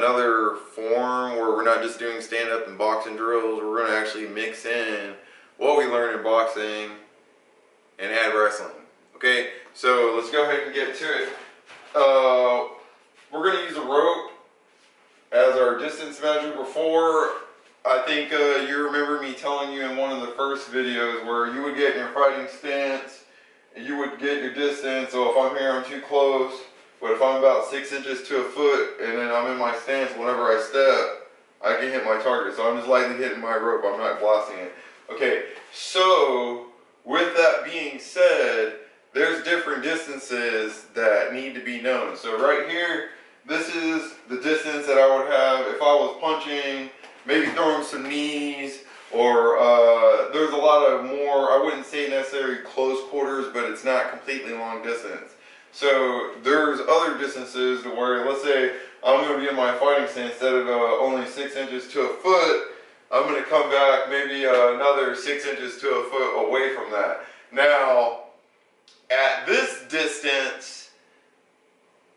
another form where we're not just doing stand-up and boxing drills. We're going to actually mix in what we learned in boxing and add wrestling. Okay, so let's go ahead and get to it. We're going to use a rope as our distance measure. Before, I think you remember me telling you in one of the first videos where you would get in your fighting stance and you would get your distance. So if I'm here, I'm too close. But if I'm about 6 inches to a foot and then I'm in my stance, whenever I step, I can hit my target. So I'm just lightly hitting my rope. I'm not glossing it. Okay, so with that being said, there's different distances that need to be known. So right here, this is the distance that I would have if I was punching, maybe throwing some knees, or there's a lot of more, I wouldn't say necessarily close quarters, but it's not completely long distance. So there's other distances to where, let's say I'm going to be in my fighting stance, instead of only 6 inches to a foot, I'm going to come back maybe another 6 inches to a foot away from that. Now, at this distance,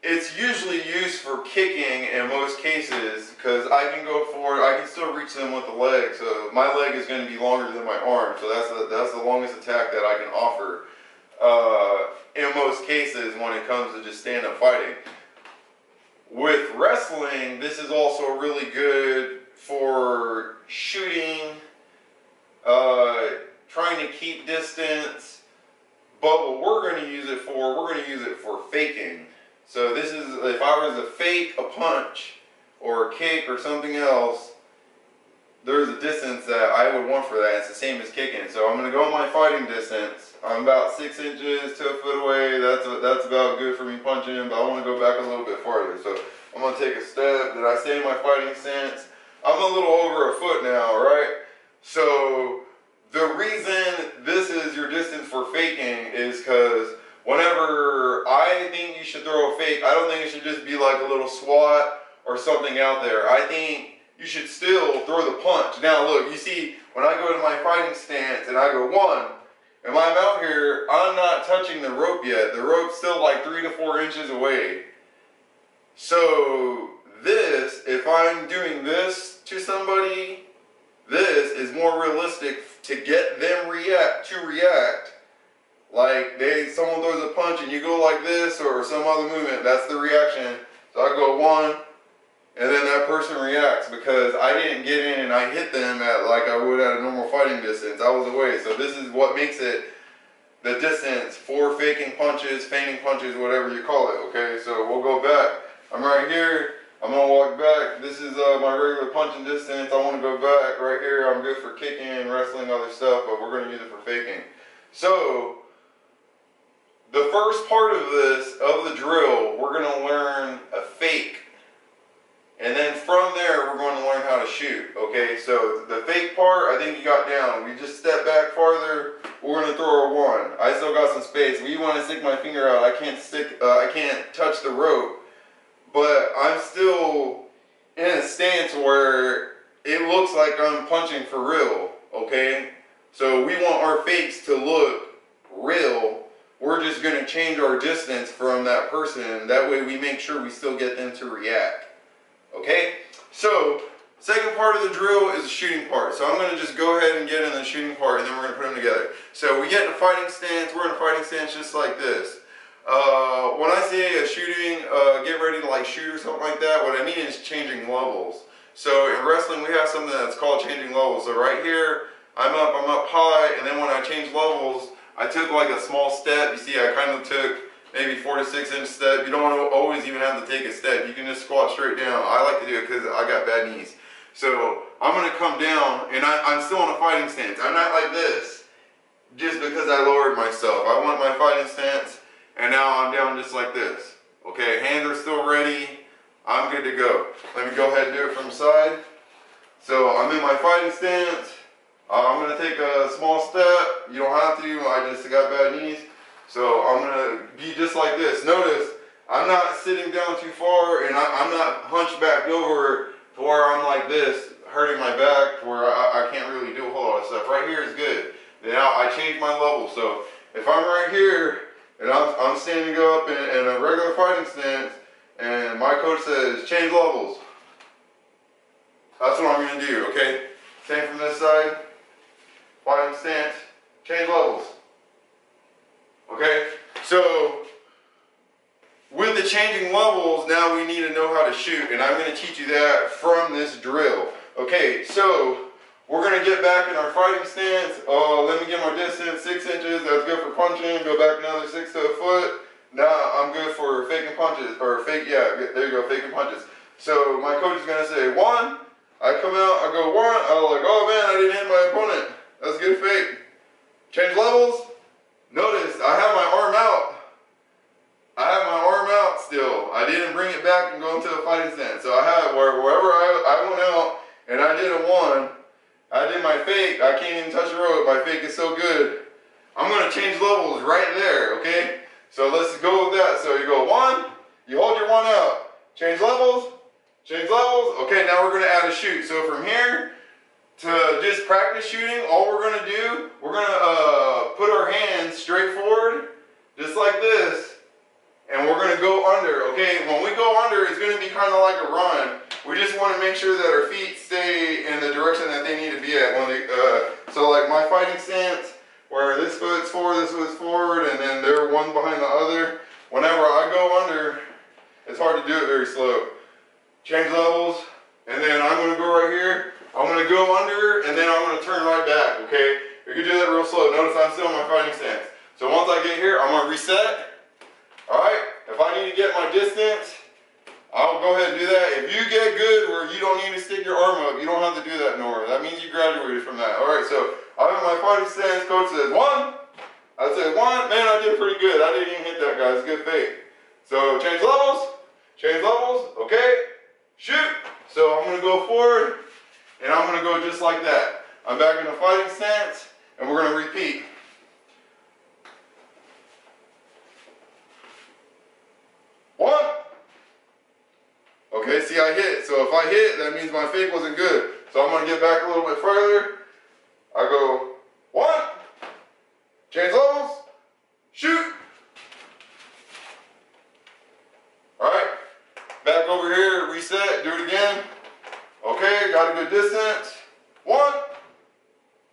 it's usually used for kicking in most cases, because I can go forward, I can still reach them with the leg, so my leg is going to be longer than my arm, so that's the longest attack that I can offer in most cases when it comes to just stand-up fighting. With wrestling, this is also really good for shooting, trying to keep distance, but what we're going to use it for, we're going to use it for faking. So this is, if I was to fake a punch or a kick or something else, there's a distance that I would want for that. It's the same as kicking. So I'm going to go my fighting distance. I'm about 6 inches to a foot away. That's about good for me punching, but I want to go back a little bit farther. So I'm going to take a step. Did I stay in my fighting stance? I'm a little over a foot now, right? So the reason this is your distance for faking is because whenever I think you should throw a fake, I don't think it should just be like a little swat or something out there. I think you should still throw the punch. Now look, you see, when I go to my fighting stance and I go 1, and when I'm out here, I'm not touching the rope yet. The rope's still like 3 to 4 inches away. So this, if I'm doing this to somebody, this is more realistic to get them to react. Like someone throws a punch and you go like this or some other movement, that's the reaction. So I go 1, and then that person reacts because I didn't get in and I hit them at like I would at a normal fighting distance. I was away. So this is what makes it the distance for faking punches, feigning punches, whatever you call it. Okay, so we'll go back. I'm right here. I'm going to walk back. This is my regular punching distance. I want to go back. Right here, I'm good for kicking, wrestling, other stuff, but we're going to use it for faking. So the first part of this, of the drill, we're going to learn a fake. And then from there, we're going to learn how to shoot. Okay, so the fake part, I think you got down. We just step back farther. We're going to throw a 1. I still got some space. We want to stick my finger out. I can't touch the rope. But I'm still in a stance where it looks like I'm punching for real. Okay, so we want our fakes to look real. We're just going to change our distance from that person. That way we make sure we still get them to react. Okay, so second part of the drill is the shooting part. So I'm going to just go ahead and get in the shooting part, and then we're going to put them together. So we get in a fighting stance. We're in a fighting stance just like this. When I say a shooting, get ready to like shoot or something like that, what I mean is changing levels. So in wrestling, we have something that's called changing levels. So right here, I'm up high, and then when I change levels, I took like a small step. You see, I kind of took maybe 4 to 6 inch step. You don't want to always even have to take a step. You can just squat straight down. I like to do it because I got bad knees. So I'm going to come down, and I'm still in a fighting stance. I'm not like this just because I lowered myself. I want my fighting stance, and now I'm down just like this. Okay, hands are still ready. I'm good to go. Let me go ahead and do it from the side. So I'm in my fighting stance. I'm going to take a small step. You don't have to. I just got bad knees. So I'm going to be just like this. Notice, I'm not sitting down too far, and I'm not hunched back over to where I'm like this, hurting my back, to where I can't really do a whole lot of stuff. Right here is good. Now I change my level. So if I'm right here, and I'm standing up in a regular fighting stance, and my coach says, change levels. That's what I'm gonna do, okay? Same from this side. Fighting stance, change levels. Okay? So, with the changing levels, now we need to know how to shoot, and I'm gonna teach you that from this drill. Okay, so, we're gonna get back in our fighting stance. Let me get my distance, 6 inches, that's good for punching. Go back another 6 to a foot. Now I'm good for faking punches, or yeah, there you go, faking punches. So my coach is gonna say 1, I come out, I go 1, I'm like, oh man, I didn't hit my opponent. That's a good fake. Change levels. Notice, I have my arm out. I have my arm out still. I didn't bring it back and go into a fighting stance. So I have, wherever I went out, and I did a 1, I did my fake, I can't even touch the rope, my fake is so good. I'm gonna change levels right there, okay? So let's go with that. So you go 1, you hold your 1 out, change levels, okay, now we're gonna add a shoot. So from here to just practice shooting, all we're gonna do, we're gonna put our hands straight forward, just like this, and we're gonna go under, okay? When we go under, it's gonna be kind of like a run. We just want to make sure that our feet stay in the direction that they need to be at. When they, so like my fighting stance, where this foot's forward, this foot's forward, and then they're one behind the other. Whenever I go under, it's hard to do it very slow. Change levels, and then I'm going to go right here. I'm going to go under, and then I'm going to turn right back, okay? You can do that real slow. Notice I'm still in my fighting stance. So once I get here, I'm going to reset. Alright, if I need to get my distance, I'll go ahead and do that. If you get good where you don't need to stick your arm up, you don't have to do that no more. That means you graduated from that. Alright, so I'm in my fighting stance. Coach says 1. I said 1. Man, I did pretty good. I didn't even hit that guy. It's a good fake. So change levels. Okay. Shoot. So I'm going to go forward, and I'm going to go just like that. I'm back in the fighting stance, and we're going to repeat. 1. Okay, see I hit. So if I hit, that means my fake wasn't good. So I'm going to get back a little bit further. I go 1, change levels, shoot. Alright, back over here, reset, do it again. Okay, got a good distance. 1.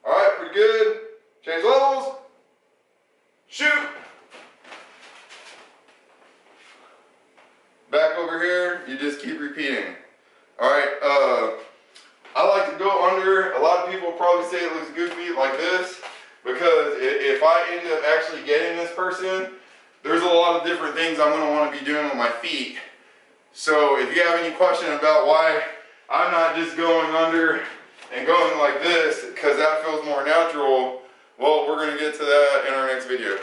Alright, pretty good. Change levels, shoot. Back over here, you just keep repeating. Alright, I like to go under. A lot of people probably say it looks goofy like this, because if I end up actually getting this person, there's a lot of different things I'm going to want to be doing with my feet. So if you have any question about why I'm not just going under and going like this, because that feels more natural, well, we're going to get to that in our next video.